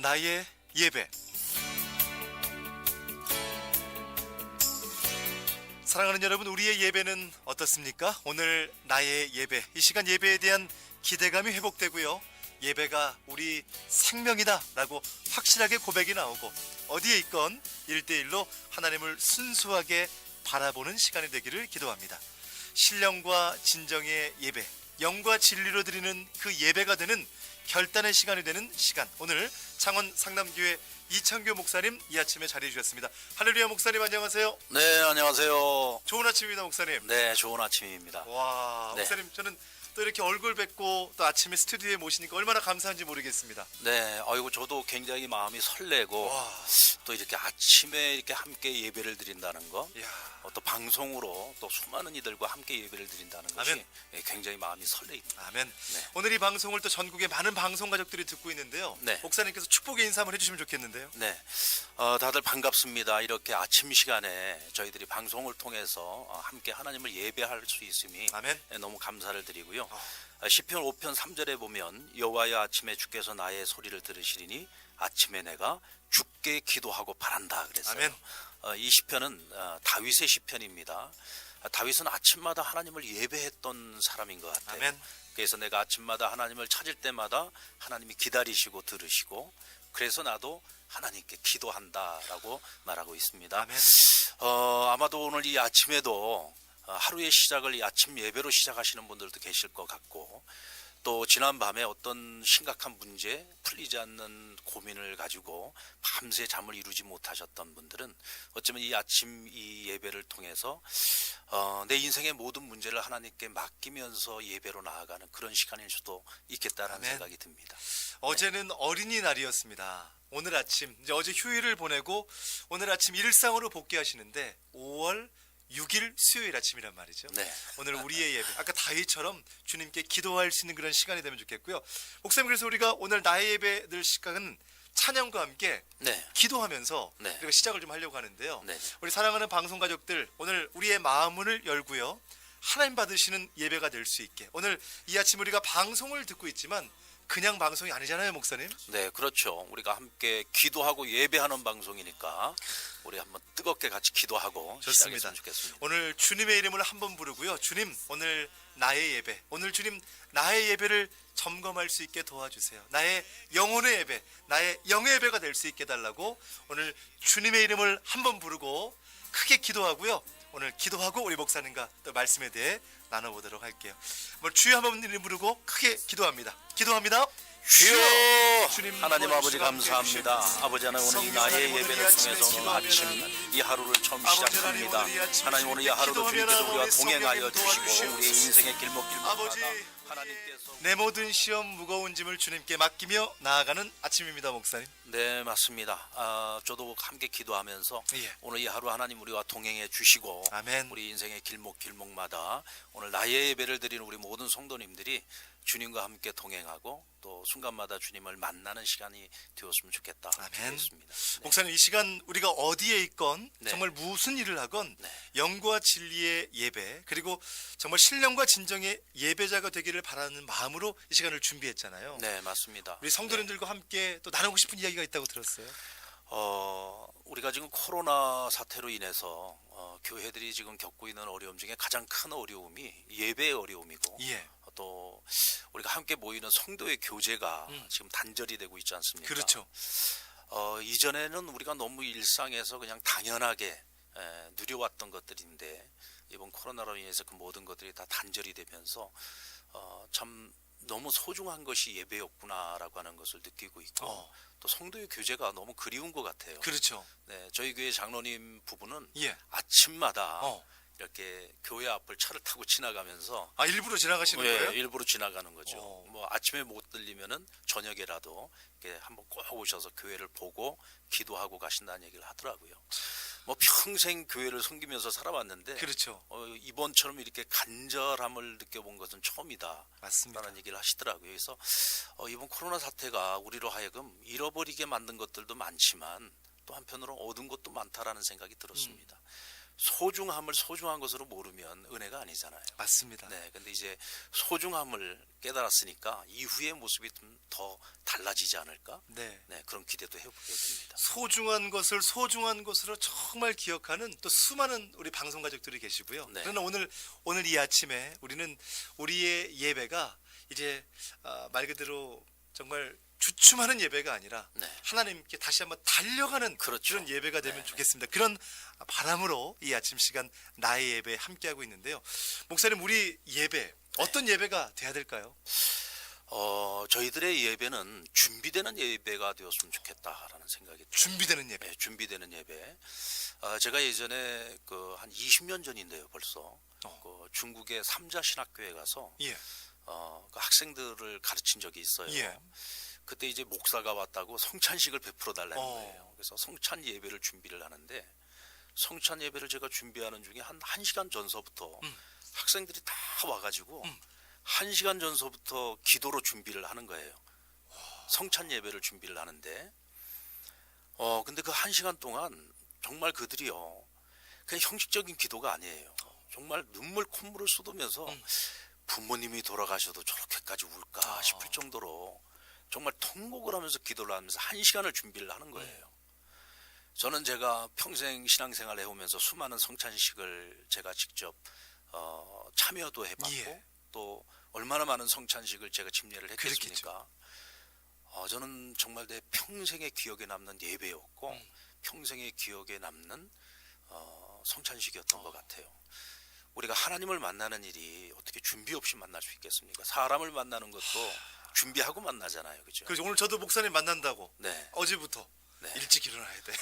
나의 예배. 사랑하는 여러분, 우리의 예배는 어떻습니까? 오늘 나의 예배, 이 시간 예배에 대한 기대감이 회복되고요, 예배가 우리 생명이다 라고 확실하게 고백이 나오고, 어디에 있건 1대1로 하나님을 순수하게 바라보는 시간이 되기를 기도합니다. 신령과 진정의 예배, 영과 진리로 드리는 그 예배가 되는 결단의 시간이 되는 시간, 오늘 창원 상남교회 이창교 목사님 이 아침에 자리해 주셨습니다. 할렐루야. 목사님 안녕하세요. 네, 안녕하세요. 좋은 아침입니다, 목사님. 네, 좋은 아침입니다. 와, 네. 목사님, 저는 또 이렇게 얼굴 뵙고 또 아침에 스튜디오에 모시니까 얼마나 감사한지 모르겠습니다. 네, 아이고 저도 굉장히 마음이 설레고, 와. 또 이렇게 아침에 이렇게 함께 예배를 드린다는 거, 이야. 또 방송으로 또 수많은 이들과 함께 예배를 드린다는 것이 아멘. 굉장히 마음이 설레입니다. 아멘. 네. 오늘 이 방송을 또 전국의 많은 방송 가족들이 듣고 있는데요. 네. 목사님께서 축복의 인사 한번 해주시면 좋겠는데요. 네, 다들 반갑습니다. 이렇게 아침 시간에 저희들이 방송을 통해서 함께 하나님을 예배할 수 있음이 아멘. 너무 감사를 드리고요. 시편 5편 3절에 보면 여호와의 아침에 주께서 나의 소리를 들으시리니 아침에 내가 주께 기도하고 바란다 그랬어요. 아멘. 이 시편은 다윗의 시편입니다. 다윗은 아침마다 하나님을 예배했던 사람인 것 같아요. 아멘. 그래서 내가 아침마다 하나님을 찾을 때마다 하나님이 기다리시고 들으시고, 그래서 나도 하나님께 기도한다라고 말하고 있습니다. 아멘. 아마도 오늘 이 아침에도 하루의 시작을 이 아침 예배로 시작하시는 분들도 계실 것 같고, 또 지난 밤에 어떤 심각한 문제, 풀리지 않는 고민을 가지고 밤새 잠을 이루지 못하셨던 분들은 어쩌면 이 아침 이 예배를 통해서 내 인생의 모든 문제를 하나님께 맡기면서 예배로 나아가는 그런 시간일 수도 있겠다는 아멘. 생각이 듭니다. 어제는 어린이날이었습니다. 오늘 아침, 이제 어제 휴일을 보내고 오늘 아침 일상으로 복귀하시는데 5월 6일 수요일 아침이란 말이죠. 네. 오늘 우리의 예배, 아까 다윗처럼 주님께 기도할 수 있는 그런 시간이 되면 좋겠고요. 목사님, 그래서 우리가 오늘 나의 예배 늘 시간은 찬양과 함께 네. 기도하면서 네. 우리가 시작을 좀 하려고 하는데요. 네. 우리 사랑하는 방송 가족들, 오늘 우리의 마음을 열고요, 하나님 받으시는 예배가 될 수 있게, 오늘 이 아침 우리가 방송을 듣고 있지만 그냥 방송이 아니잖아요, 목사님. 네, 그렇죠. 우리가 함께 기도하고 예배하는 방송이니까 우리 한번 뜨겁게 같이 기도하고 좋습니다. 시작했으면 좋겠습니다. 오늘 주님의 이름을 한번 부르고요. 주님, 오늘 나의 예배, 오늘 주님 나의 예배를 점검할 수 있게 도와주세요. 나의 영혼의 예배, 나의 영의 예배가 될 수 있게 달라고 오늘 주님의 이름을 한번 부르고 크게 기도하고요. 오늘 기도하고 우리 목사님과 또 말씀에 대해 나눠보도록 할게요. 오늘 주여 한번 이름 부르고 크게 기도합니다. 기도합니다. 주여, 주님, 하나님 아버지 시간 감사합니다. 주시옵소서. 아버지 하나님, 오늘 이 성령 나의 하나님, 오늘 예배를 이 아침에 통해서 오늘 아침 기도하면 이 하루를 처음 아버지 시작합니다. 하나님, 오늘 이 아침에 하나님, 오늘 이 하루도 기도하면 주님께서 우리와 우리 동행하여 성령님 주시고 도와주시옵소서. 우리의 인생의 길목길목마다 아버지, 하나님께서 내 모든 시험 무거운 짐을 주님께 맡기며 나아가는 아침입니다, 목사님. 네, 맞습니다. 저도 함께 기도하면서 예. 오늘 이 하루 하나님 우리와 동행해 주시고, 아멘. 우리 인생의 길목길목마다 오늘 나의 예배를 드리는 우리 모든 성도님들이 주님과 함께 동행하고 또 순간마다 주님을 만나는 시간이 되었으면 좋겠다. 아멘. 기도했습니다. 네. 목사님, 이 시간 우리가 어디에 있건 네. 정말 무슨 일을 하건 네. 영과 진리의 예배, 그리고 정말 신령과 진정의 예배자가 되기를 바라는 마음으로 이 시간을 준비했잖아요. 네, 맞습니다. 우리 성도님들과 함께 또 나누고 싶은 이야기가 있다고 들었어요. 우리가 지금 코로나 사태로 인해서 교회들이 지금 겪고 있는 어려움 중에 가장 큰 어려움이 예배의 어려움이고, 예. 또 우리가 함께 모이는 성도의 교제가 지금 단절이 되고 있지 않습니까? 그렇죠. 이전에는 우리가 너무 일상에서 그냥 당연하게 누려왔던 것들인데, 이번 코로나로 인해서 그 모든 것들이 다 단절이 되면서 참 너무 소중한 것이 예배였구나라고 하는 것을 느끼고 있고, 또 성도의 교제가 너무 그리운 것 같아요. 그렇죠. 네, 저희 교회 장로님 부부는 예. 아침마다 이렇게 교회 앞을 차를 타고 지나가면서 일부러 지나가시는 예, 거예요? 일부러 지나가는 거죠. 뭐 아침에 못 들리면은 저녁에라도 이렇게 한번 꼭 오셔서 교회를 보고 기도하고 가신다는 얘기를 하더라고요. 뭐 평생 교회를 섬기면서 살아왔는데, 그렇죠. 이번처럼 이렇게 간절함을 느껴본 것은 처음이다. 맞습니다. 라는 얘기를 하시더라고요. 그래서 이번 코로나 사태가 우리로 하여금 잃어버리게 만든 것들도 많지만 또 한편으로 얻은 것도 많다라는 생각이 들었습니다. 소중함을 소중한 것으로 모르면 은혜가 아니잖아요. 맞습니다. 네, 근데 이제 소중함을 깨달았으니까 이후의 모습이 좀 더 달라지지 않을까? 네. 네, 그런 기대도 해보게 됩니다. 소중한 것을 소중한 것으로 정말 기억하는 또 수많은 우리 방송 가족들이 계시고요. 네. 그러나 오늘 이 아침에 우리는 우리의 예배가 이제 말 그대로 정말 주춤하는 예배가 아니라 네. 하나님께 다시 한번 달려가는 그렇죠. 그런 예배가 되면 네. 좋겠습니다. 그런 바람으로 이 아침 시간 나의 예배 함께하고 있는데요. 목사님, 우리 예배 어떤 예배가 돼야 될까요? 저희들의 예배는 준비되는 예배가 되었으면 좋겠다라는 생각이 들어요. 준비되는 예배. 네, 준비되는 예배. 제가 예전에 그 한 20년 전인데요, 벌써 그 중국의 삼자 신학교에 가서 예. 그 학생들을 가르친 적이 있어요. 예. 그때 이제 목사가 왔다고 성찬식을 베풀어 달라는 어. 거예요. 그래서 성찬 예배를 준비를 하는데 성찬 예배를 제가 준비하는 중에 한 1시간 전서부터 학생들이 다 와가지고 1시간 전서부터 기도로 준비를 하는 거예요. 성찬 예배를 준비를 하는데 근데 그 1시간 동안 정말 그들이요 그냥 형식적인 기도가 아니에요. 정말 눈물 콧물을 쏟으면서 부모님이 돌아가셔도 저렇게까지 울까 싶을 정도로 정말 통곡을 하면서 기도를 하면서 1시간을 준비를 하는 거예요. 저는 제가 평생 신앙생활을 해오면서 수많은 성찬식을 제가 직접 참여도 해봤고 예. 또 얼마나 많은 성찬식을 제가 집례를 했겠습니까? 저는 정말 내 평생의 기억에 남는 예배였고 평생의 기억에 남는 성찬식이었던 것 같아요. 우리가 하나님을 만나는 일이 어떻게 준비 없이 만날 수 있겠습니까? 사람을 만나는 것도 준비하고 만나잖아요, 그죠? 그래서 오늘 저도 목사님 만난다고 네. 어제부터 네. 일찍 일어나야 돼.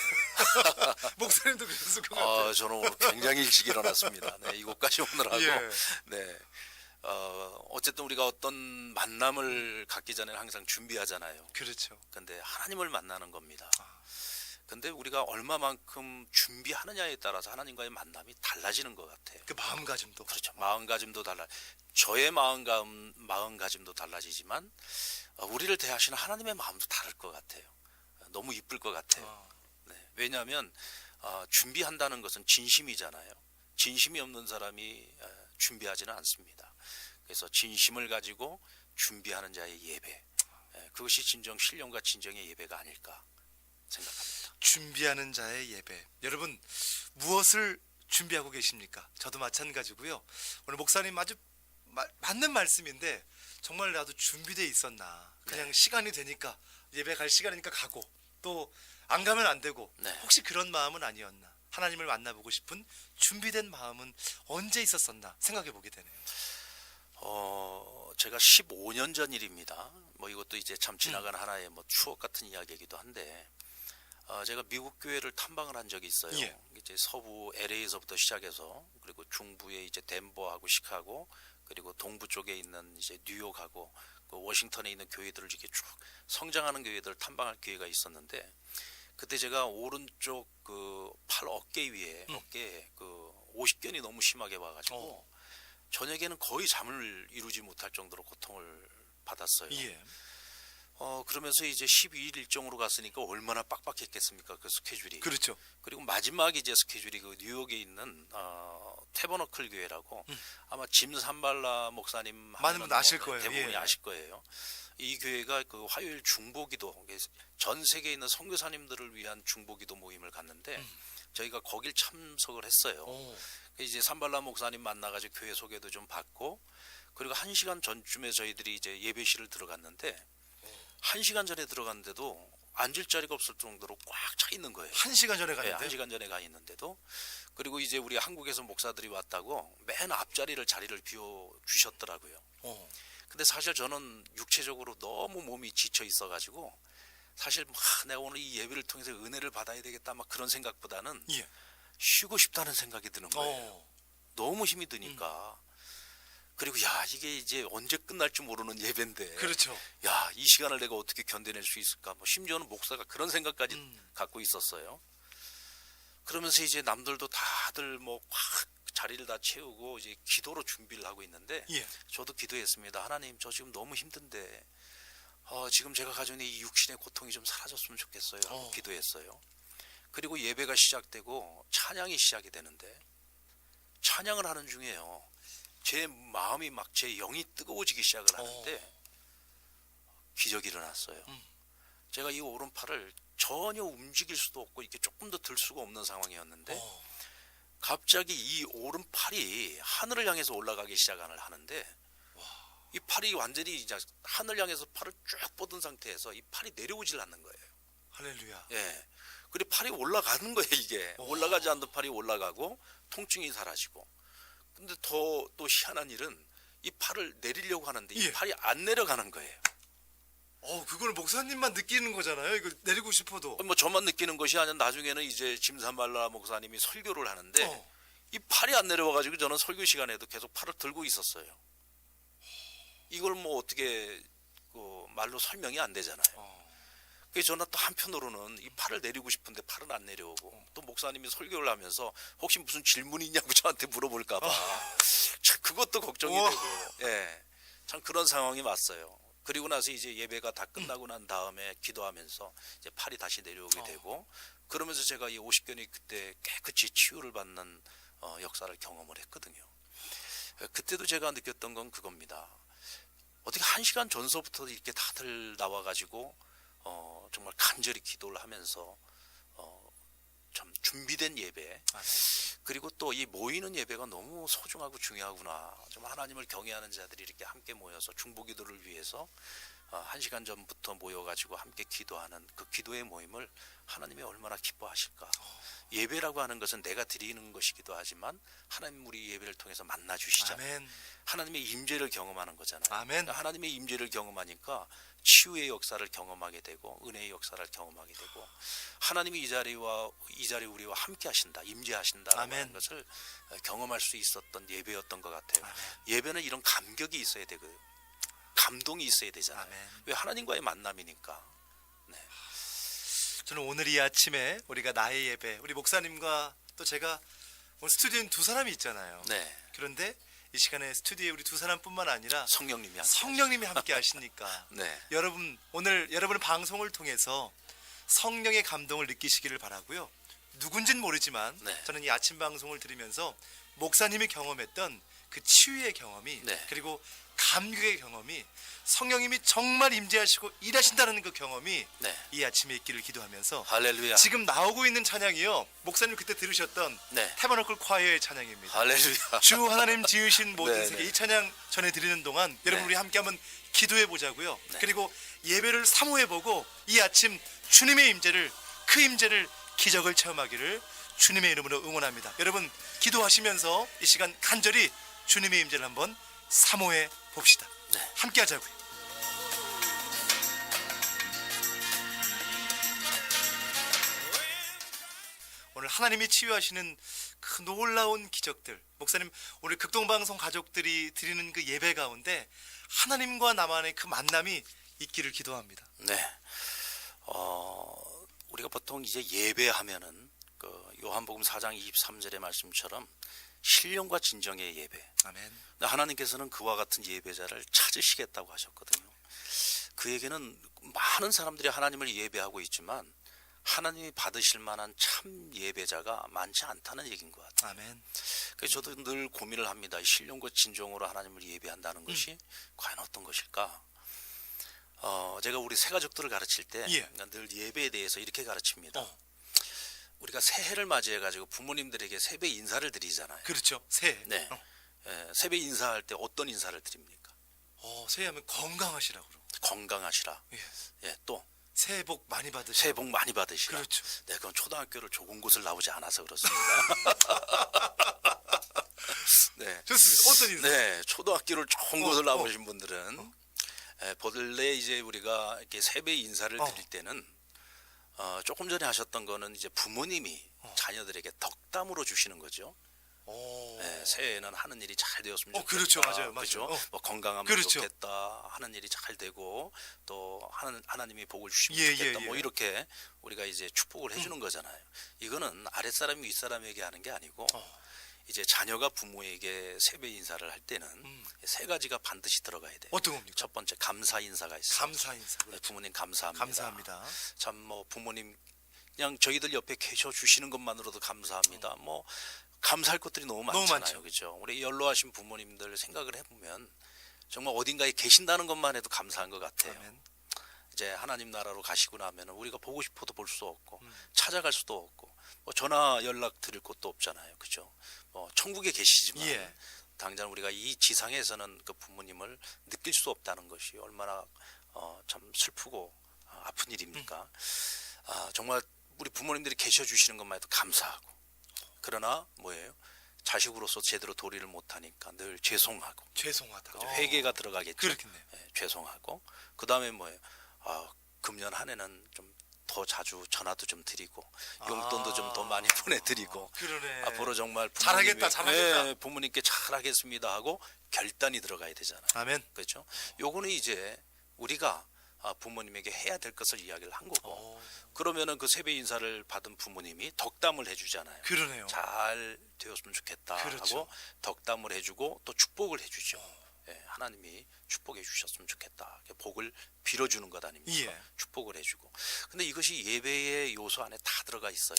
목사님도 그랬을 것 같아요. 저는 오늘 굉장히 일찍 일어났습니다. 네, 이곳까지 오느라고. 예. 네. 어쨌든 우리가 어떤 만남을 갖기 전에는 항상 준비하잖아요. 그렇죠. 근데 하나님을 만나는 겁니다. 근데 우리가 얼마만큼 준비하느냐에 따라서 하나님과의 만남이 달라지는 것 같아요. 그 마음가짐도. 그렇죠. 마음가짐도 달라. 저의 마음가짐도 달라지지만 우리를 대하시는 하나님의 마음도 다를 것 같아요. 너무 이쁠 것 같아요. 네. 왜냐하면 준비한다는 것은 진심이잖아요. 진심이 없는 사람이 준비하지는 않습니다. 그래서 진심을 가지고 준비하는 자의 예배, 그것이 진정 신령과 진정의 예배가 아닐까 생각합니다. 준비하는 자의 예배. 여러분, 무엇을 준비하고 계십니까? 저도 마찬가지고요. 오늘 목사님 아주 맞는 말씀인데 정말 나도 준비돼 있었나. 그냥 네. 시간이 되니까 예배 갈 시간이니까 가고 또 안 가면 안 되고 네. 혹시 그런 마음은 아니었나. 하나님을 만나보고 싶은 준비된 마음은 언제 있었었나 생각해 보게 되네요. 제가 15년 전 일입니다. 뭐 이것도 이제 참 지나간 하나의 뭐 추억 같은 이야기이기도 한데 제가 미국 교회를 탐방을 한 적이 있어요. 예. 이제 서부 LA에서부터 시작해서 그리고 중부에 이제 덴버하고 시카고 그리고 동부 쪽에 있는 이제 뉴욕하고 그 워싱턴에 있는 교회들을 이렇게 쭉 성장하는 교회들을 탐방할 기회가 있었는데 그때 제가 오른쪽 그 팔 어깨 위에 어깨에 그 오십견이 너무 심하게 와가지고 저녁에는 거의 잠을 이루지 못할 정도로 고통을 받았어요. 예. 그러면서 이제 12일 일정으로 갔으니까 얼마나 빡빡했겠습니까, 그 스케줄이. 그렇죠. 그리고 마지막 이제 스케줄이 그 뉴욕에 있는 태버너클 교회라고 아마 짐 산발라 목사님 많은 분들 아실 거예요. 대부분이 예. 아실 거예요. 이 교회가 그 화요일 중보기도 전 세계에 있는 선교사님들을 위한 중보기도 모임을 갔는데 저희가 거길 참석을 했어요. 이제 산발라 목사님 만나가지고 교회 소개도 좀 받고 그리고 1시간 전쯤에 저희들이 이제 예배실을 들어갔는데 1시간 전에 들어갔는데도 앉을 자리가 없을 정도로 꽉 차 있는 거예요. 1시간 전에 네, 갔는데 1시간 전에 가 있는데도 그리고 이제 우리 한국에서 목사들이 왔다고 맨 앞자리를 자리를 비워 주셨더라고요. 근데 사실 저는 육체적으로 너무 몸이 지쳐 있어가지고 사실 내가 오늘 이 예배를 통해서 은혜를 받아야 되겠다 막 그런 생각보다는 예. 쉬고 싶다는 생각이 드는 거예요. 너무 힘이 드니까. 그리고 이게 이제 언제 끝날지 모르는 예배인데 그렇죠. 이 시간을 내가 어떻게 견뎌낼 수 있을까? 뭐 심지어는 목사가 그런 생각까지 갖고 있었어요. 그러면서 이제 남들도 다들 뭐 확 자리를 다 채우고 이제 기도로 준비를 하고 있는데 예. 저도 기도했습니다. 하나님, 저 지금 너무 힘든데 지금 제가 가지고 있는 이 육신의 고통이 좀 사라졌으면 좋겠어요. 하고 기도했어요. 그리고 예배가 시작되고 찬양이 시작이 되는데 찬양을 하는 중에요. 제 마음이 막 제 영이 뜨거워지기 시작을 하는데 기적이 일어났어요. 제가 이 오른팔을 전혀 움직일 수도 없고 이렇게 조금 더 들 수가 없는 상황이었는데 갑자기 이 오른팔이 하늘을 향해서 올라가기 시작을 하는데 이 팔이 완전히 이제 하늘 향해서 팔을 쭉 뻗은 상태에서 이 팔이 내려오질 않는 거예요. 할렐루야. 예. 그리고 팔이 올라가는 거예요, 이게. 올라가지 않던 팔이 올라가고 통증이 사라지고. 근데 또 희한한 일은 이 팔을 내리려고 하는데 이 예. 팔이 안 내려가는 거예요. 그걸 목사님만 느끼는 거잖아요. 이거 내리고 싶어도. 뭐 저만 느끼는 것이 아니라 나중에는 이제 짐산발라 목사님이 설교를 하는데 이 팔이 안 내려와가지고 저는 설교 시간에도 계속 팔을 들고 있었어요. 이걸 뭐 어떻게 말로 설명이 안 되잖아요. 그래서 저는 또 한편으로는 이 팔을 내리고 싶은데 팔은 안 내려오고 또 목사님이 설교를 하면서 혹시 무슨 질문이 있냐고 저한테 물어볼까 봐 그것도 걱정이 되고 예, 참 그런 상황이 왔어요. 그리고 나서 이제 예배가 다 끝나고 난 다음에 기도하면서 이제 팔이 다시 내려오게 되고 그러면서 제가 이 50견이 그때 깨끗이 치유를 받는 역사를 경험을 했거든요. 그때도 제가 느꼈던 건 그겁니다. 어떻게 1시간 전서부터 이렇게 다들 나와가지고 정말 간절히 기도를 하면서 참 준비된 예배 그리고 또 이 모이는 예배가 너무 소중하고 중요하구나. 정말 하나님을 경외하는 자들이 이렇게 함께 모여서 중보기도를 위해서 1시간 전부터 모여가지고 함께 기도하는 그 기도의 모임을 하나님이 얼마나 기뻐하실까. 예배라고 하는 것은 내가 드리는 것이기도 하지만 하나님 우리 예배를 통해서 만나 주시잖아요. 아멘. 하나님의 임재를 경험하는 거잖아요. 아멘. 그러니까 하나님의 임재를 경험하니까 치유의 역사를 경험하게 되고 은혜의 역사를 경험하게 되고 하나님이 이 자리에 우리와 함께 하신다, 임재하신다라고 아멘. 하는 것을 경험할 수 있었던 예배였던 것 같아요. 아멘. 예배는 이런 감격이 있어야 되고요. 감동이 있어야 되잖아요. 아멘. 왜 하나님과의 만남이니까. 네. 저는 오늘 이 아침에 우리가 나의 예배, 우리 목사님과 또 제가 오늘 스튜디오에 두 사람이 있잖아요. 네. 그런데 이 시간에 스튜디오에 우리 두 사람뿐만 아니라 성령님이 함께 성령님이 함께 하시니까 네. 여러분 오늘 여러분의 방송을 통해서 성령의 감동을 느끼시기를 바라고요. 누군진 모르지만 네. 저는 이 아침 방송을 들으면서 목사님이 경험했던 그 치유의 경험이 네. 그리고 감격의 경험이 성령님이 정말 임재하시고 일하신다는 그 경험이 네. 이 아침에 있기를 기도하면서 할렐루야. 지금 나오고 있는 찬양이요. 목사님 그때 들으셨던 네. 태버너클 콰이어의 찬양입니다. 할렐루야. 주 하나님 지으신 모든 네, 세계 네. 이 찬양 전해드리는 동안 여러분 네. 우리 함께 한번 기도해 보자고요. 네. 그리고 예배를 사모해 보고 이 아침 주님의 임재를 그 임재를 기적을 체험하기를 주님의 이름으로 응원합니다. 여러분 기도하시면서 이 시간 간절히 주님의 임재를 한번 사모해 봅시다. 네. 함께 하자고요. 오늘 하나님이 치유하시는 그 놀라운 기적들, 목사님 오늘 극동방송 가족들이 드리는 그 예배 가운데 하나님과 나만의 그 만남이 있기를 기도합니다. 네. 우리가 보통 이제 예배하면은 그 요한복음 4장 23절의 말씀처럼 신령과 진정의 예배. 아멘. 근데 하나님께서는 그와 같은 예배자를 찾으시겠다고 하셨거든요. 그에게는 많은 사람들이 하나님을 예배하고 있지만 하나님이 받으실 만한 참 예배자가 많지 않다는 얘기인 것 같아요. 아멘. 그래서 저도 늘 고민을 합니다. 신령과 진정으로 하나님을 예배한다는 것이 과연 어떤 것일까? 제가 우리 새 가족들을 가르칠 때 예. 늘 예배에 대해서 이렇게 가르칩니다. 어. 우리가 새해를 맞이해가지고 부모님들에게 새해 인사를 드리잖아요. 그렇죠. 새해. 네. 새해 인사할 때 어떤 인사를 드립니까? 새해 하면 건강하시라고 그러고. 건강하시라. 예. 예, 또 새해 복 많이 받으시라. 새해 복 많이 받으시라. 그렇죠. 네, 그건 초등학교를 좋은 곳을 나오지 않아서 그렇습니다. 네. 좋습니다. 어떤 인사? 네, 초등학교를 좋은 곳을 나오신 분들은 본래 이제 우리가 이렇게 세배 인사를 드릴 때는 조금 전에 하셨던 거는 이제 부모님이 자녀들에게 덕담으로 주시는 거죠. 네, 새해에는 하는 일이 잘 되었으면 좋겠다. 그렇죠. 맞아요. 그죠? 맞아요. 뭐 건강하면 그렇죠. 좋겠다. 하는 일이 잘 되고 또 하나님이 복을 주시면 예, 좋겠다. 예, 뭐 예. 이렇게 우리가 이제 축복을 해주는 거잖아요. 이거는 아랫사람이 윗사람에게 하는 게 아니고 이제 자녀가 부모에게 세배 인사를 할 때는 세 가지가 반드시 들어가야 돼요. 어떤 겁니까? 첫 번째 감사 인사가 있어요. 감사 인사. 네, 부모님 감사합니다. 감사합니다. 참 뭐 부모님 그냥 저희들 옆에 계셔 주시는 것만으로도 감사합니다. 뭐 감사할 것들이 너무 너무 많잖아요. 많죠. 그렇죠? 우리 연로하신 부모님들 생각을 해보면 정말 어딘가에 계신다는 것만 해도 감사한 것 같아요. 아멘. 이제 하나님 나라로 가시고 나면 우리가 보고 싶어도 볼 수 없고 찾아갈 수도 없고 뭐 전화 연락 드릴 곳도 없잖아요. 그죠? 뭐 천국에 계시지만 예. 당장 우리가 이 지상에서는 그 부모님을 느낄 수 없다는 것이 얼마나 참 슬프고 아픈 일입니까? 정말 우리 부모님들이 계셔 주시는 것만 해도 감사하고, 그러나 뭐예요? 자식으로서 제대로 도리를 못하니까 늘 죄송하고, 죄송하다. 그죠? 회개가 들어가겠죠. 그렇겠네요. 예, 죄송하고, 그 다음에 뭐예요? 금년 한 해는 좀 더 자주 전화도 좀 드리고 용돈도 좀 더 많이 보내드리고 그러네. 앞으로 정말 잘하겠다, 잘하겠다. 부모님께 잘하겠습니다 하고 결단이 들어가야 되잖아요. 아멘. 그렇죠? 요거는 이제 우리가 부모님에게 해야 될 것을 이야기를 한 거고, 그러면은 그 세배 인사를 받은 부모님이 덕담을 해주잖아요. 그러네요. 잘 되었으면 좋겠다 그렇죠. 하고 덕담을 해주고 또 축복을 해주죠. 예, 하나님이 축복해 주셨으면 좋겠다. 복을 빌어주는 것 아닙니까? 예. 축복을 해주고. 근데 이것이 예배의 요소 안에 다 들어가 있어요.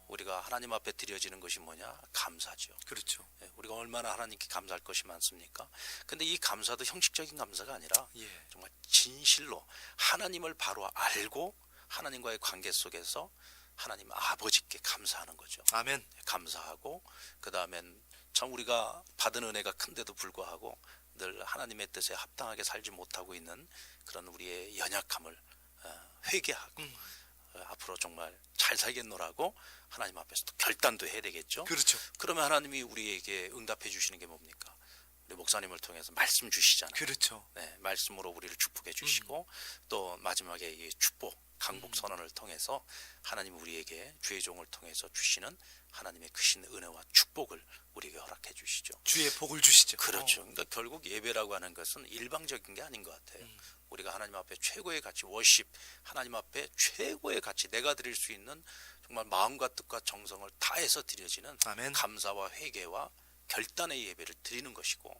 우리가 하나님 앞에 드려지는 것이 뭐냐? 감사죠. 그렇죠. 예, 우리가 얼마나 하나님께 감사할 것이 많습니까? 근데 이 감사도 형식적인 감사가 아니라 예. 정말 진실로 하나님을 바로 알고 하나님과의 관계 속에서 하나님 아버지께 감사하는 거죠. 아멘. 감사하고, 그 다음엔 참 우리가 받은 은혜가 큰데도 불구하고 늘 하나님의 뜻에 합당하게 살지 못하고 있는 그런 우리의 연약함을 회개하고 앞으로 정말 잘 살겠노라고 하나님 앞에서 또 결단도 해야 되겠죠. 그렇죠. 그러면 하나님이 우리에게 응답해 주시는 게 뭡니까? 우리 목사님을 통해서 말씀 주시잖아요. 그렇죠. 네, 말씀으로 우리를 축복해 주시고 또 마지막에 이 축복 강복 선언을 통해서 하나님 우리에게 주의 종을 통해서 주시는 하나님의 크신 은혜와 축복을 우리에게 허락해 주시죠. 주의 복을 주시죠. 그렇죠. 그러니까 결국 예배라고 하는 것은 일방적인 게 아닌 것 같아요. 우리가 하나님 앞에 최고의 가치, 워십, 하나님 앞에 최고의 가치, 내가 드릴 수 있는 정말 마음과 뜻과 정성을 다해서 드려지는 아멘. 감사와 회개와 결단의 예배를 드리는 것이고,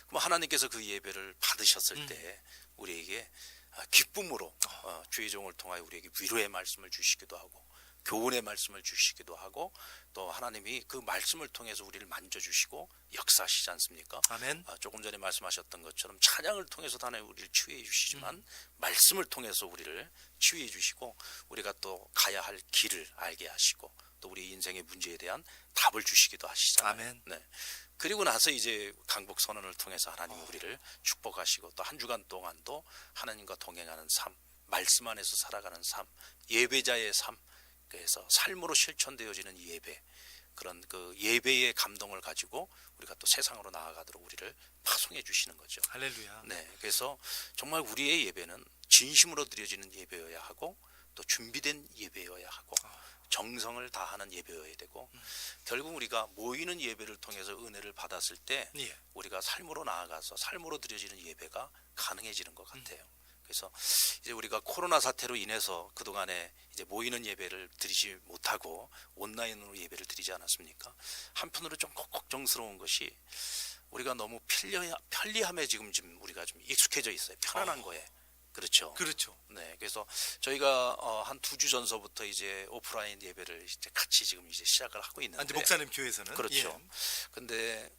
그럼 하나님께서 그 예배를 받으셨을 때 우리에게 기쁨으로 주의 종을 통하여 우리에게 위로의 말씀을 주시기도 하고 교훈의 말씀을 주시기도 하고 또 하나님이 그 말씀을 통해서 우리를 만져주시고 역사하시지 않습니까? 아멘. 조금 전에 말씀하셨던 것처럼 찬양을 통해서도 하나님 우리를 치유해 주시지만 말씀을 통해서 우리를 치유해 주시고 우리가 또 가야 할 길을 알게 하시고 또 우리 인생의 문제에 대한 답을 주시기도 하시잖아요. 아멘. 네. 그리고 나서 이제 강복 선언을 통해서 하나님 우리를 축복하시고 또 한 주간 동안도 하나님과 동행하는 삶, 말씀 안에서 살아가는 삶, 예배자의 삶, 그래서 삶으로 실천되어지는 이 예배, 그런 그 예배의 감동을 가지고 우리가 또 세상으로 나아가도록 우리를 파송해 주시는 거죠. 할렐루야. 네, 그래서 정말 우리의 예배는 진심으로 드려지는 예배여야 하고 또 준비된 예배여야 하고 정성을 다하는 예배여야 되고 결국 우리가 모이는 예배를 통해서 은혜를 받았을 때 예. 우리가 삶으로 나아가서 삶으로 드려지는 예배가 가능해지는 것 같아요. 그래서 이제 우리가 코로나 사태로 인해서 그동안에 이제 모이는 예배를 드리지 못하고 온라인으로 예배를 드리지 않았습니까? 한편으로 좀 걱정스러운 것이 우리가 너무 편리함에 지금 우리가 좀 익숙해져 있어요. 편안한 거에. 그렇죠. 그렇죠. 네, 그래서 저희가 한 2주 전서부터 이제 오프라인 예배를 이제 같이 지금 이제 시작을 하고 있는데. 이제 목사님 교회에서는 그렇죠. 예. 근데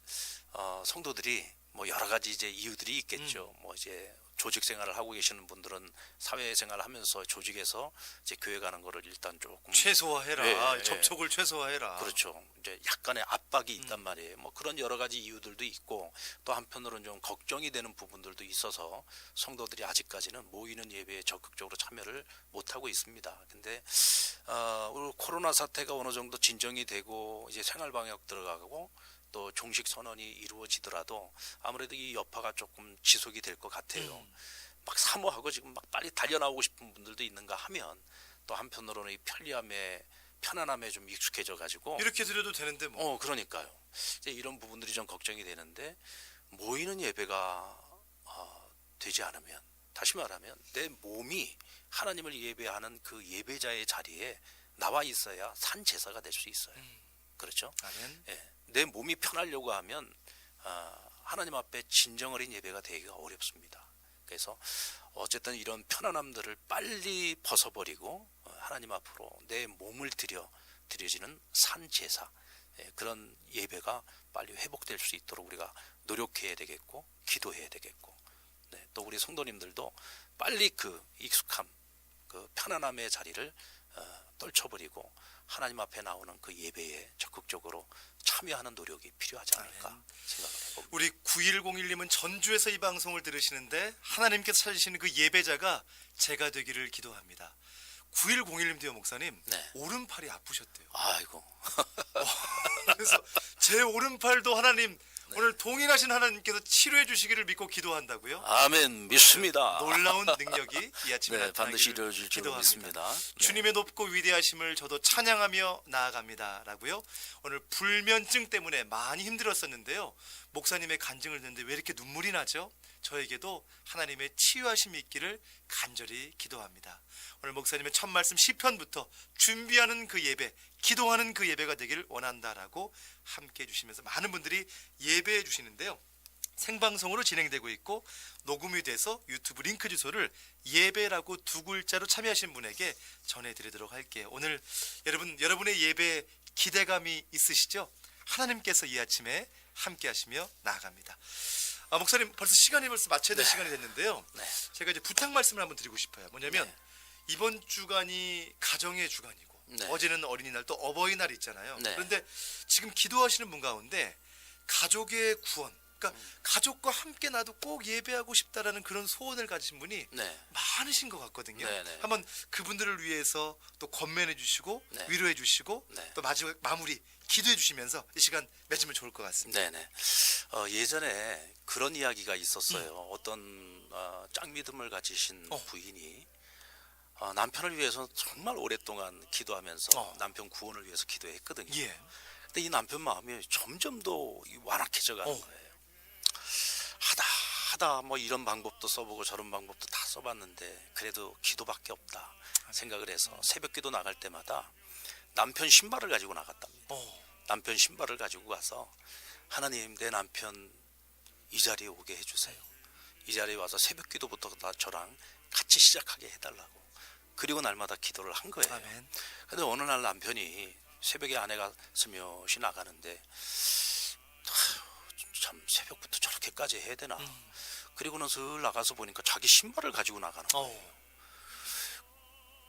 성도들이 뭐 여러 가지 이제 이유들이 있겠죠. 뭐 이제 조직 생활을 하고 계시는 분들은 사회 생활을 하면서 조직에서 이제 교회 가는 거를 일단 조금 최소화해라. 예, 접촉을 최소화해라. 그렇죠. 이제 약간의 압박이 있단 말이에요. 뭐 그런 여러 가지 이유들도 있고 또 한편으로는 좀 걱정이 되는 부분들도 있어서 성도들이 아직까지는 모이는 예배에 적극적으로 참여를 못 하고 있습니다. 근데 우리 코로나 사태가 어느 정도 진정이 되고 이제 생활 방역 들어가고 또 종식 선언이 이루어지더라도 아무래도 이 여파가 조금 지속이 될 것 같아요. 막 사모하고 지금 막 빨리 달려나오고 싶은 분들도 있는가 하면 또 한편으로는 이 편안함에 좀 익숙해져 가지고 이렇게 드려도 되는데 뭐. 그러니까요. 이제 이런 부분들이 좀 걱정이 되는데 모이는 예배가 되지 않으면 다시 말하면 내 몸이 하나님을 예배하는 그 예배자의 자리에 나와 있어야 산 제사가 될 수 있어요. 그렇죠? 아멘. 예, 내 몸이 편하려고 하면 하나님 앞에 진정 어린 예배가 되기가 어렵습니다. 그래서 어쨌든 이런 편안함들을 빨리 벗어버리고 하나님 앞으로 내 몸을 드려지는 산 제사, 그런 예배가 빨리 회복될 수 있도록 우리가 노력해야 되겠고 기도해야 되겠고, 또 우리 성도님들도 빨리 그 익숙함, 그 편안함의 자리를 떨쳐버리고 하나님 앞에 나오는 그 예배에 적극적으로 참여하는 노력이 필요하지 않을까 생각을 해봅니다. 우리 9101님은 전주에서 이 방송을 들으시는데 하나님께서 찾으시는 그 예배자가 제가 되기를 기도합니다. 9101님도요, 목사님. 네. 오른팔이 아프셨대요. 아이고. 그래서 제 오른팔도 하나님 오늘 동일하신 하나님께서 치료해 주시기를 믿고 기도한다고요. 아멘. 믿습니다. 놀라운 능력이 이 아침에 네, 반드시 나타나기를 이루어질 줄 기도합니다. 믿습니다. 네. 주님의 높고 위대하심을 저도 찬양하며 나아갑니다라고요. 오늘 불면증 때문에 많이 힘들었었는데요. 목사님의 간증을 듣는데 왜 이렇게 눈물이 나죠? 저에게도 하나님의 치유하심이 있기를 간절히 기도합니다. 오늘 목사님의 첫 말씀 시편부터 준비하는 그 예배, 기도하는 그 예배가 되기를 원한다라고 함께 해주시면서 많은 분들이 예배해 주시는데요. 생방송으로 진행되고 있고 녹음이 돼서 유튜브 링크 주소를 예배라고 두 글자로 참여하신 분에게 전해드리도록 할게요. 오늘 여러분의 예배 기대감이 있으시죠? 하나님께서 이 아침에 함께 하시며 나아갑니다. 목사님 벌써 마쳐야 될 시간이 됐는데요. 네. 제가 이제 부탁 말씀을 한번 드리고 싶어요. 뭐냐면 네. 이번 주간이 가정의 주간이고 네. 어제는 어린이날 또 어버이날 있잖아요. 네. 그런데 지금 기도하시는 분 가운데 가족의 구원, 그러니까 가족과 함께 나도 꼭 예배하고 싶다라는 그런 소원을 가지신 분이 네. 많으신 것 같거든요. 네, 네. 한번 그분들을 위해서 또 권면해 주시고 네. 위로해 주시고 네. 또 마지막 마무리 기도해 주시면서 이 시간 맺으면 좋을 것 같습니다. 네네. 예전에 그런 이야기가 있었어요. 어떤 짱 믿음을 가지신 부인이 남편을 위해서 정말 오랫동안 기도하면서 남편 구원을 위해서 기도했거든요. 예. 근데 이 남편 마음이 점점 더 완악해져 가는 거예요. 하다 뭐 이런 방법도 써보고 저런 방법도 다 써봤는데 그래도 기도밖에 없다 생각을 해서 새벽 기도 나갈 때마다 남편 신발을 가지고 나갔답니다. 남편 신발을 가지고 가서 하나님, 내 남편 이 자리에 오게 해주세요. 이 자리에 와서 새벽 기도부터 다 저랑 같이 시작하게 해달라고. 그리고 날마다 기도를 한 거예요. 아멘. 근데 어느 날 남편이 새벽에 아내가 스며시 나가는데 참 새벽부터 저렇게까지 해야 되나. 그리고는 슬 나가서 보니까 자기 신발을 가지고 나가는 거예요.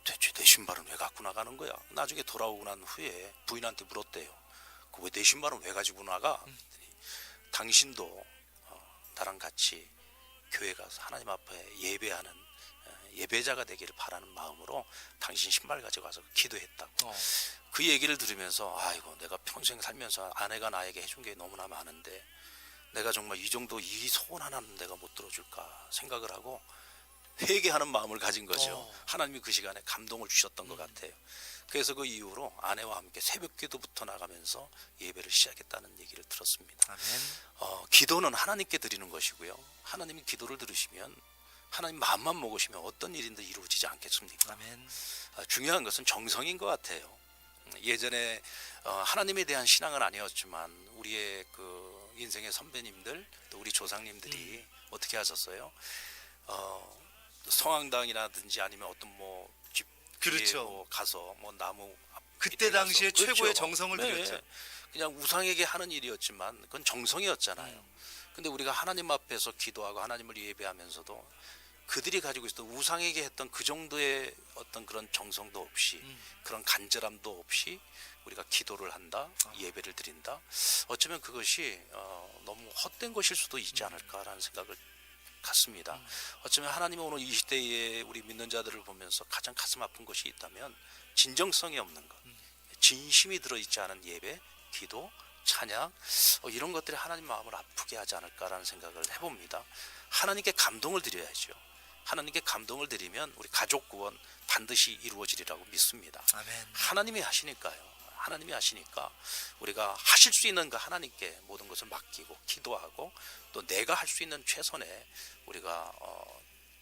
대체 내 신발은 왜 갖고 나가는 거야? 나중에 돌아오고 난 후에 부인한테 물었대요. 그 왜 내 신발은 왜 가지고 나가? 당신도 나랑 같이 교회 가서 하나님 앞에 예배하는 예배자가 되기를 바라는 마음으로 당신 신발 가지고 가서 기도했다고. 그 얘기를 들으면서 아이고, 내가 평생 살면서 아내가 나에게 해준 게 너무나 많은데 내가 정말 이 정도 이 소원 하나는 내가 못 들어줄까 생각을 하고 회개하는 마음을 가진 거죠. 하나님이 그 시간에 감동을 주셨던 것 같아요. 그래서 그 이후로 아내와 함께 새벽 기도부터 나가면서 예배를 시작했다는 얘기를 들었습니다. 아멘. 기도는 하나님께 드리는 것이고요. 하나님이 기도를 들으시면 하나님 마음만 먹으시면 어떤 일인도 이루어지지 않겠습니까? 아멘. 중요한 것은 정성인 것 같아요. 예전에 하나님에 대한 신앙은 아니었지만 우리의 그 인생의 선배님들 또 우리 조상님들이 어떻게 하셨어요? 성황당이라든지 아니면 어떤 뭐 집 그렇죠. 뭐 가서 뭐 나무 그때 밑에 가서, 당시에 그렇죠. 최고의 정성을 들였죠. 그냥 우상에게 하는 일이었지만 그건 정성이었잖아요. 근데 우리가 하나님 앞에서 기도하고 하나님을 예배하면서도 그들이 가지고 있었던 우상에게 했던 그 정도의 어떤 그런 정성도 없이 그런 간절함도 없이 우리가 기도를 한다, 예배를 드린다. 어쩌면 그것이 너무 헛된 것일 수도 있지 않을까라는 생각을 갖습니다. 어쩌면 하나님은 오늘 이 시대에 우리 믿는 자들을 보면서 가장 가슴 아픈 것이 있다면 진정성이 없는 것, 진심이 들어있지 않은 예배, 기도, 찬양, 이런 것들이 하나님 마음을 아프게 하지 않을까라는 생각을 해봅니다. 하나님께 감동을 드려야죠. 하나님께 감동을 드리면 우리 가족 구원 반드시 이루어지리라고 믿습니다. 아멘. 하나님이 하시니까요. 하나님이 하시니까 우리가 하실 수 있는 그 하나님께 모든 것을 맡기고 기도하고 또 내가 할 수 있는 최선의 우리가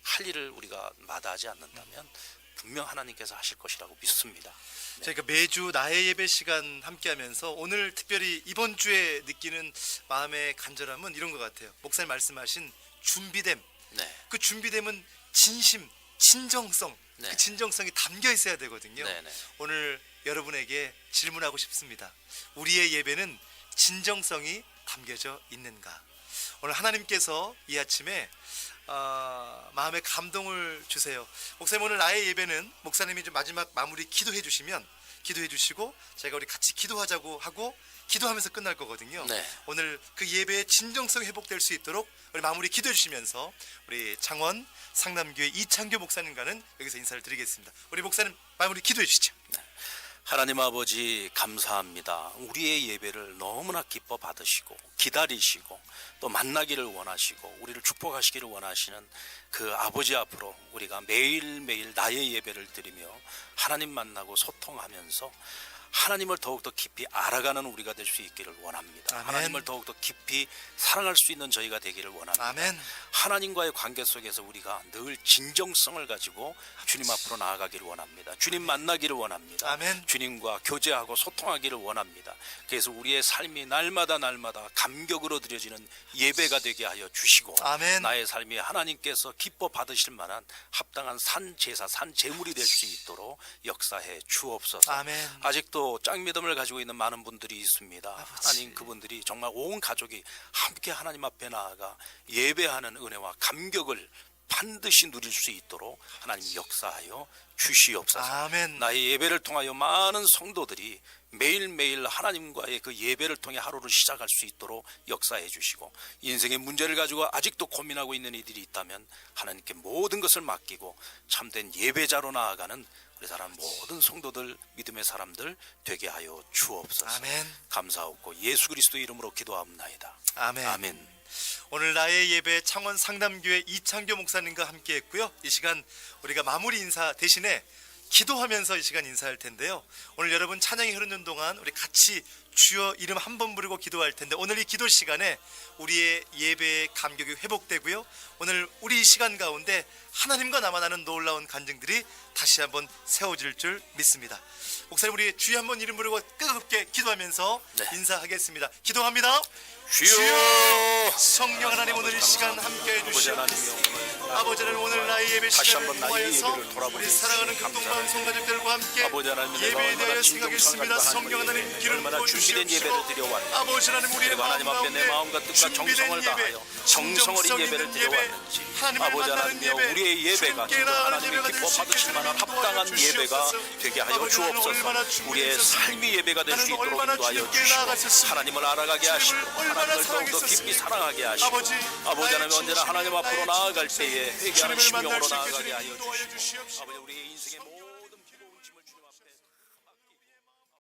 할 일을 우리가 마다하지 않는다면 분명 하나님께서 하실 것이라고 믿습니다. 네. 저희가 매주 나의 예배 시간 함께하면서 오늘 특별히 이번 주에 느끼는 마음의 간절함은 이런 것 같아요. 목사님 말씀하신 준비됨. 네. 그 준비됨은 진심, 진정성, 네. 그 진정성이 담겨 있어야 되거든요. 네네. 오늘 여러분에게 질문하고 싶습니다. 우리의 예배는 진정성이 담겨져 있는가? 오늘 하나님께서 이 아침에 마음에 감동을 주세요. 목사님, 오늘 나의 예배는 목사님이 좀 마지막 마무리 기도해 주시면 기도해 주시고 제가 우리 같이 기도하자고 하고 기도하면서 끝날 거거든요. 네. 오늘 그 예배의 진정성이 회복될 수 있도록 우리 마무리 기도해 주시면서 우리 창원 상남교회 이창교 목사님과는 여기서 인사를 드리겠습니다. 우리 목사님 마무리 기도해 주시죠. 하나님 아버지 감사합니다. 우리의 예배를 너무나 기뻐 받으시고 기다리시고 또 만나기를 원하시고 우리를 축복하시기를 원하시는 그 아버지 앞으로 우리가 매일매일 나의 예배를 드리며 하나님 만나고 소통하면서 하나님을 더욱더 깊이 알아가는 우리가 될 수 있기를 원합니다. 아멘. 하나님을 더욱더 깊이 사랑할 수 있는 저희가 되기를 원합니다. 아멘. 하나님과의 관계 속에서 우리가 늘 진정성을 가지고 주님 앞으로 나아가기를 원합니다. 주님 만나기를 원합니다. 아멘. 주님과 교제하고 소통하기를 원합니다. 그래서 우리의 삶이 날마다 감격으로 드려지는 예배가 되게 하여 주시고 아멘. 나의 삶이 하나님께서 기뻐 받으실 만한 합당한 산 제사, 산 제물이 될 수 있도록 역사해 주옵소서. 아멘. 아직도 짱 믿음을 가지고 있는 많은 분들이 있습니다. 하나님, 그분들이 정말 온 가족이 함께 하나님 앞에 나아가 예배하는 은혜와 감격을 반드시 누릴 수 있도록 하나님 역사하여 주시옵소서. 아멘. 나의 예배를 통하여 많은 성도들이 매일매일 하나님과의 그 예배를 통해 하루를 시작할 수 있도록 역사해 주시고, 인생의 문제를 가지고 아직도 고민하고 있는 이들이 있다면 하나님께 모든 것을 맡기고 참된 예배자로 나아가는 우리 사람 모든 성도들, 믿음의 사람들 되게 하여 주옵소서. 아멘. 감사하고 예수 그리스도의 이름으로 기도합나이다. 아멘. 아멘. 오늘 나의 예배 창원 상담교회 이창교 목사님과 함께 했고요. 이 시간 우리가 마무리 인사 대신에 기도하면서 이 시간 인사할 텐데요. 오늘 여러분 찬양이 흐르는 동안 우리 같이 주여 이름 한 번 부르고 기도할 텐데, 오늘 이 기도 시간에 우리의 예배의 감격이 회복되고요. 오늘 우리 이 시간 가운데 하나님과 나만하는 놀라운 간증들이 다시 한번 세워질 줄 믿습니다. 목사님, 우리 주여 한번 이름 부르고 뜨겁게 기도하면서 네. 인사하겠습니다. 기도합니다. 주여, 성령 하나님, 오늘 이 시간 함께해 주시옵소서. 아버지 하나님, 오늘 나의 예배 다시 시간을 한번 나의 통하여서 예배를 돌아보니 우리 사랑하는 감사합니다. 극동방송 가족들과 함께 아버지 하나님, 내가 예배에 얼마나 대하여 진정성을 생각했습니다. 가지고 성령 하나님의 하나님 예배를 기름 얼마나 부어 준비된 예배를 주시옵시고, 드려왔는지, 아버지 하나님, 우리의 그리고 하나님 앞에 내 마음과 뜻과 준비된 정성을 예배, 다하여 정성 어린 예배를 드려왔는지, 하나님을 아버지 만나는 하나님여, 예배, 우리의 예배가 주님께 진짜 나아가는 하나님이 예배가 기뻐 될 수 있게 받으실 만한 주님 합당한 도와주시옵소서. 예배가 되게 하여 아버지 하나님, 주옵소서. 얼마나 우리의 준비되셨습니까? 삶이 예배가 될 수 하나님, 있도록 얼마나 인도하여 주님께 주시고, 나아가셨습니까? 하나님을 알아가게 하시고 주님을 얼마나 하나님을 더욱더 깊이 사랑했었습니까? 사랑하게 하시고, 아버지, 아버지 하나님 나의 언제나 하나님 진심이, 앞으로 나의 나아갈 진정성이 때에 회개하는 주님을 심령으로 만날 수 있게 나아가게 주님 하여 인도하여 주시고, 주시옵소서. 아버지 우리의 인생의 모든